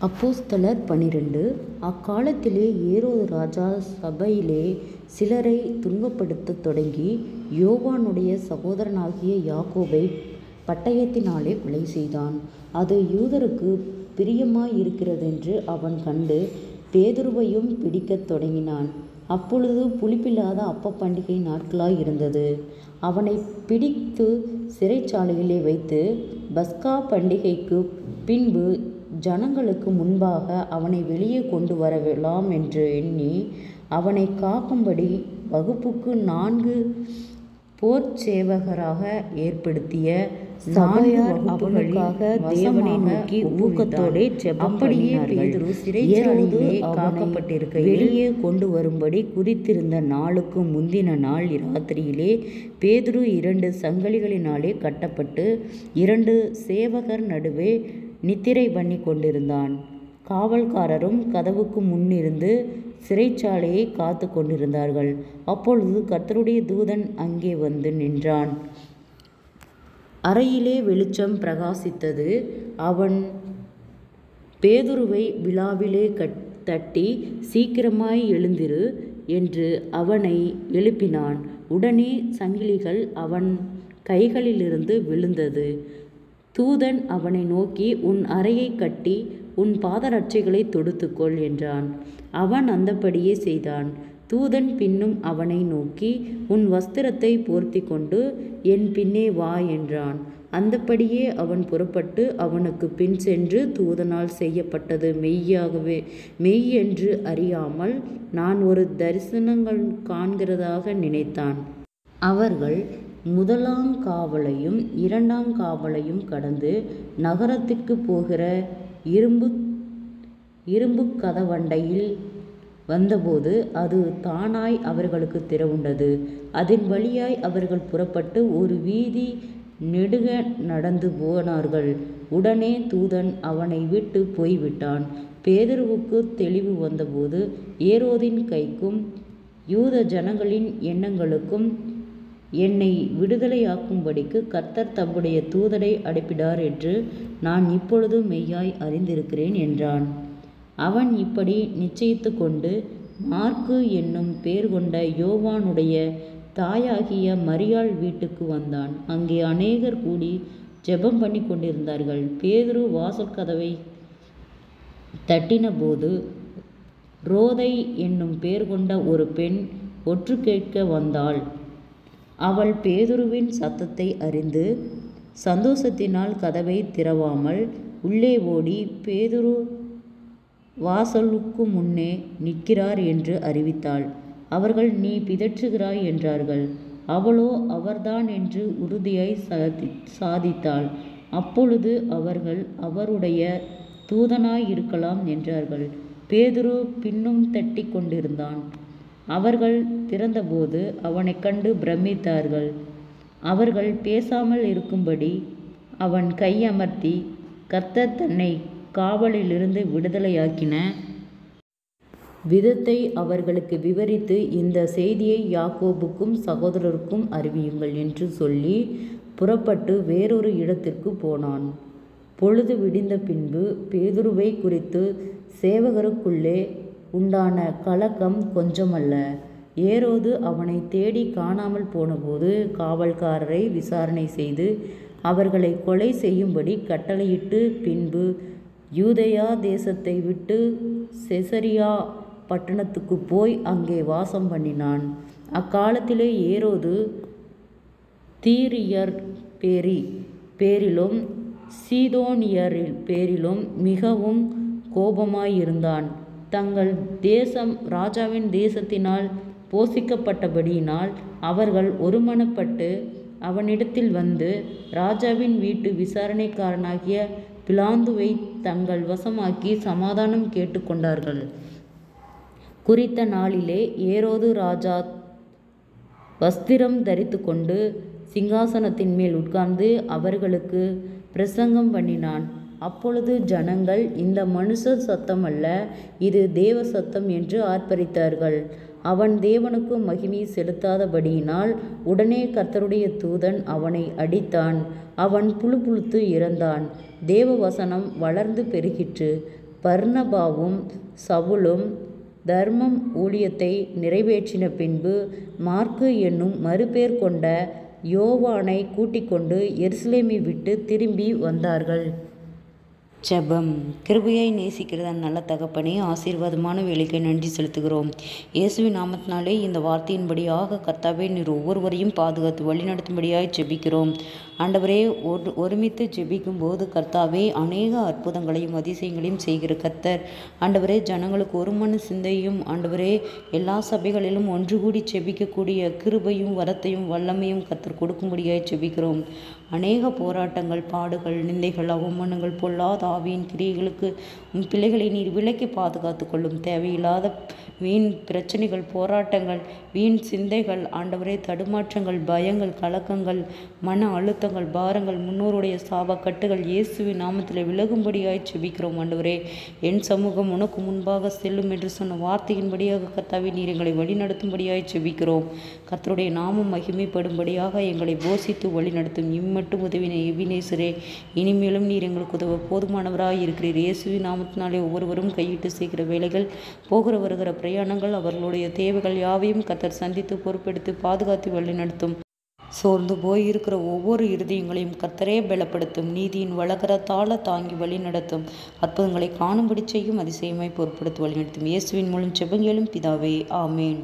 அப்போஸ்தலர் 12. அக்காலத்திலே ஏரோது ராஜா சபையிலே சிலரை துன்பப்படுத்தத் தொடங்கி யோவானுடைய சகோதரனாகிய யாக்கோபை பட்டயத்தினாலே கொலை செய்தான். அது யூதருக்குப் பிரியமாயிருக்கிறதென்று அவன் கண்டு பேதுருவையும் பிடிக்கத் தொடங்கினான். அப்பொழுது புளிப்பில்லாத அப்பப் பண்டிகை நாட்களாயிருந்தது. அவனைப் பிடித்துச் சிறைச்சாலையிலே வைத்து பஸ்கா பண்டிகைக்குப் பின்பு ஜனங்களுக்கு முன்பாக அவனை வெளியே கொண்டு வரலாம் என்று எண்ணி அவனைக் காக்கும்படி வகுப்புக்கு 4 போர்ச்சேவகராக ஏற்படுத்திய சபையார் அவனுக்காக தேவனை நோக்கி ஊக்கத்தோடே ஜெபம் பண்ணினார்கள். சிறைச்சாலையிலே காக்கப்பட்டிருக்கையில் வெளியே கொண்டு வரும்படி குறித்திருந்த நாளுக்கு முந்தின நாள் இராத்திரியிலே பேதுரு 2 சங்கிலிகளினாலே கட்டப்பட்டு 2 சேவகர் நடுவே நித்திரை பண்ணி கொண்டிருந்தான். காவல்காரரும் கதவுக்கு முன்னிருந்து சிறைச்சாலையை காத்து கொண்டிருந்தார்கள். அப்பொழுது கர்த்தருடைய தூதன் அங்கே வந்து நின்றான். அறையிலே வெளிச்சம் பிரகாசித்தது. அவன் பேதுருவை விலாவிலே தட்டி, சீக்கிரமாய் எழுந்திரு என்று அவனை எழுப்பினான். உடனே சங்கிலிகள் அவன் கைகளிலிருந்து விழுந்தது. தூதன் அவனை நோக்கி, உன் அறையைக் கட்டி உன் பாதரட்சைகளைத் தொடுத்துக்கொள் என்றான். அவன் அந்தப்படியே செய்தான். தூதன் பின்னும் அவனை நோக்கி, உன் வஸ்திரத்தைப் போர்த்திக்கொண்டு என் பின்னே வா என்றான். அந்தப்படியே அவன் புறப்பட்டு அவனுக்குப் பின் சென்று, தூதனால் செய்யப்பட்டது மெய் என்று அறியாமல் நான் ஒரு தரிசனங்கள் காண்கிறதாக நினைத்தான். அவர்கள் முதலாங்காவலையும் 2ஆங்காவலையும் கடந்து நகரத்திற்குப் போகிற இரும்புக் கதவண்டையில் வந்தபோது அது தானாய் அவர்களுக்குத் திறவுண்டது. அதன் வழியாய் அவர்கள் புறப்பட்டு ஒரு வீதி நெடுக நடந்து போனார்கள். உடனே தூதன் அவனை விட்டு போய்விட்டான். பேதுருவுக்குத் தெளிவு வந்தபோது ஏரோதின் கைக்கும் யூத ஜனங்களின் எண்ணங்களுக்கும் என்னை விடுதலையாக்கும்படிக்கு கர்த்தர் தம்முடைய தூதரை அனுப்பினார் என்று நான் இப்பொழுது மெய்யாய் அறிந்திருக்கிறேன் என்றான். அவன் இப்படி நிச்சயித்து கொண்டு மாற்கு என்னும் பேர் கொண்ட யோவானுடைய தாயாகிய மரியாள் வீட்டுக்கு வந்தான். அங்கே அநேகர் கூடி ஜெபம் பண்ணி கொண்டிருந்தார்கள். பேதுரு வாசல் கதவை தட்டினபோது ரோதை என்னும் பேர் கொண்ட ஒரு பெண் ஒற்று கேட்க வந்தாள். அவள் பேதுருவின் சத்தத்தை அறிந்து சந்தோஷத்தினால் கதவை திறவாமல் உள்ளே ஓடி, பேதுரு வாசலுக்கு முன்னே நிற்கிறார் என்று அறிவித்தாள். அவர்கள், நீ பிதற்றுகிறாய் என்றார்கள். அவளோ அவர்தான் என்று உறுதியாய் சாதித்தாள். அப்பொழுது அவர்கள், அவருடைய தூதனாயிருக்கலாம் என்றார்கள். பேதுரு பின்னும் தட்டி கொண்டிருந்தான். அவர்கள் திறந்தபோது அவனைக் கண்டு பிரமித்தார்கள். அவர்கள் பேசாமல் இருக்கும்படி அவன் கையமர்த்தி கர்த்தர் தன்னை காவலிலிருந்து விடுதலையாக்கின விதத்தை அவர்களுக்கு விவரித்து, இந்த செய்தியை யாக்கோபுக்கும் சகோதரருக்கும் அறிவியுங்கள் என்று சொல்லி புறப்பட்டு வேறொரு இடத்திற்கு போனான். பொழுது விடிந்த பின்பு பேதுருவை குறித்து சேவகருக்குள்ளே உண்டான கலக்கம் கொஞ்சமல்ல. ஏரோது அவனை தேடி காணாமல் போனபோது காவல்காரரை விசாரணை செய்து அவர்களை கொலை செய்யும்படி கட்டளையிட்டு, பின்பு யூதேயா தேசத்தை விட்டு செசரியா பட்டணத்துக்குப் போய் அங்கே வாசம் பண்ணினான். அக்காலத்திலே ஏரோது தீரியர் பேரிலும் சீதோனியர் பேரிலும் மிகவும் கோபமாயிருந்தான். தங்கள் தேசம் ராஜாவின் தேசத்தினால் போஷிக்கப்பட்டபடியினால் அவர்கள் ஒருமனப்பட்டு அவனிடத்தில் வந்து ராஜாவின் வீட்டு விசாரணைக்காரனாகிய பிலாந்துவை தங்கள் வசமாக்கி சமாதானம் கேட்டுக்கொண்டார்கள். குறித்த நாளிலே ஏரோது ராஜா வஸ்திரம் தரித்து கொண்டு சிங்காசனத்தின் மேல் உட்கார்ந்து அவர்களுக்கு பிரசங்கம் பண்ணினான். அப்பொழுது ஜனங்கள், இந்த மனுஷ சத்தம் அல்ல, இது தேவ சத்தம் என்று ஆர்ப்பரித்தார்கள். அவன் தேவனுக்கு மகிமை செலுத்தாதபடியினால் உடனே கர்த்தருடைய தூதன் அவனை அடித்தான். அவன் புழுப்புழுத்து இறந்தான். தேவ வசனம் வளர்ந்து பெருகிற்று. பர்னபாவும் சவுலும் தர்மம் ஊழியத்தை நிறைவேற்றின பின்பு மாற்கு என்னும் மறுபேர் கொண்ட யோவானை கூட்டிக்கொண்டு எருசலேமை விட்டு திரும்பி வந்தார்கள். ஜெபம். கிருபையை நேசிக்கிற நல்ல தகப்பனே, ஆசீர்வாதமான வேலைக்கு நன்றி செலுத்துகிறோம். இயேசுவின் நாமத்தினாலே இந்த வார்த்தையின்படியாக கர்த்தாவே நீர் ஒவ்வொருவரையும் பாதுகாத்து வழிநடத்தும்படியாய் ஜெபிக்கிறோம். ஆண்டவரே, ஒருமித்து ஜெபிக்கும் போது கர்த்தாவே அநேக அற்புதங்களையும் அதிசயங்களையும் செய்கிற கர்த்தர். ஆண்டவரே, ஜனங்களுக்கு ஒரு மன சிந்தையும் ஆண்டவரே எல்லா சபைகளிலும் ஒன்று கூடி ஜெபிக்கக்கூடிய கிருபையும் வரத்தையும் வல்லமையும் கர்த்தர் கொடுக்கும்படியாய் ஜெபிக்கிறோம். அநேக போராட்டங்கள், பாடுகள், நிந்தைகள், அவமானங்கள், பொல்லாத ஆவியின் கிரியைகளுக்கு உன் பிள்ளைகளை நீர் விலக்கி பாதுகாத்து கொள்ளும். தேவையில்லாத வீண் பிரச்சனைகள், போராட்டங்கள், வீண் சிந்தைகள், ஆண்டவரே தடுமாற்றங்கள், பயங்கள், கலக்கங்கள், மன அழுத்தங்கள், பாரங்கள், முன்னோருடைய சாபக்கட்டுகள் இயேசுவின் நாமத்தில் விலகும்படியாய் ஜெபிக்கிறோம். ஆண்டவரே, என் சமூகம் உனக்கு முன்பாக செல்லும் என்று சொன்ன வார்த்தையின்படியாக கர்த்தாவே நீர் எங்களை வழிநடத்தும்படியாய் ஜெபிக்கிறோம். கர்த்தருடைய நாமம் மகிமைப்படும்படியாக எங்களை போஷித்து வழிநடத்தும். இம்மட்டும் உதவின எபினேசரே, இனிமேலும் நீர் எங்களுக்கு உதவ போதுமானவராய் இருக்கிறீர். இயேசுவின் நாமத்தினாலே ஒவ்வொருவரும் கையிட்டு செய்கிற வேலைகள், போகிற வருகிற பிரயாணங்கள், அவர்களுடைய தேவைகள் யாவையும் கர்த்தர் சந்தித்து பொறுப்பெடுத்து பாதுகாத்து வழிநடத்தும். சோர்ந்து போயிருக்கிற ஒவ்வொரு இருதயங்களையும் கர்த்தரே பலப்படுத்தும். நீதியின் வளகரத்தால தாங்கி வழி நடத்தும். அற்புதங்களை காணும்படி செய்யும். அதிசயமாய் பொறுப்படுத்தி வழிநடத்தும். இயேசுவின் மூலம் ஜெபங்களும் பிதாவே, ஆமேன்.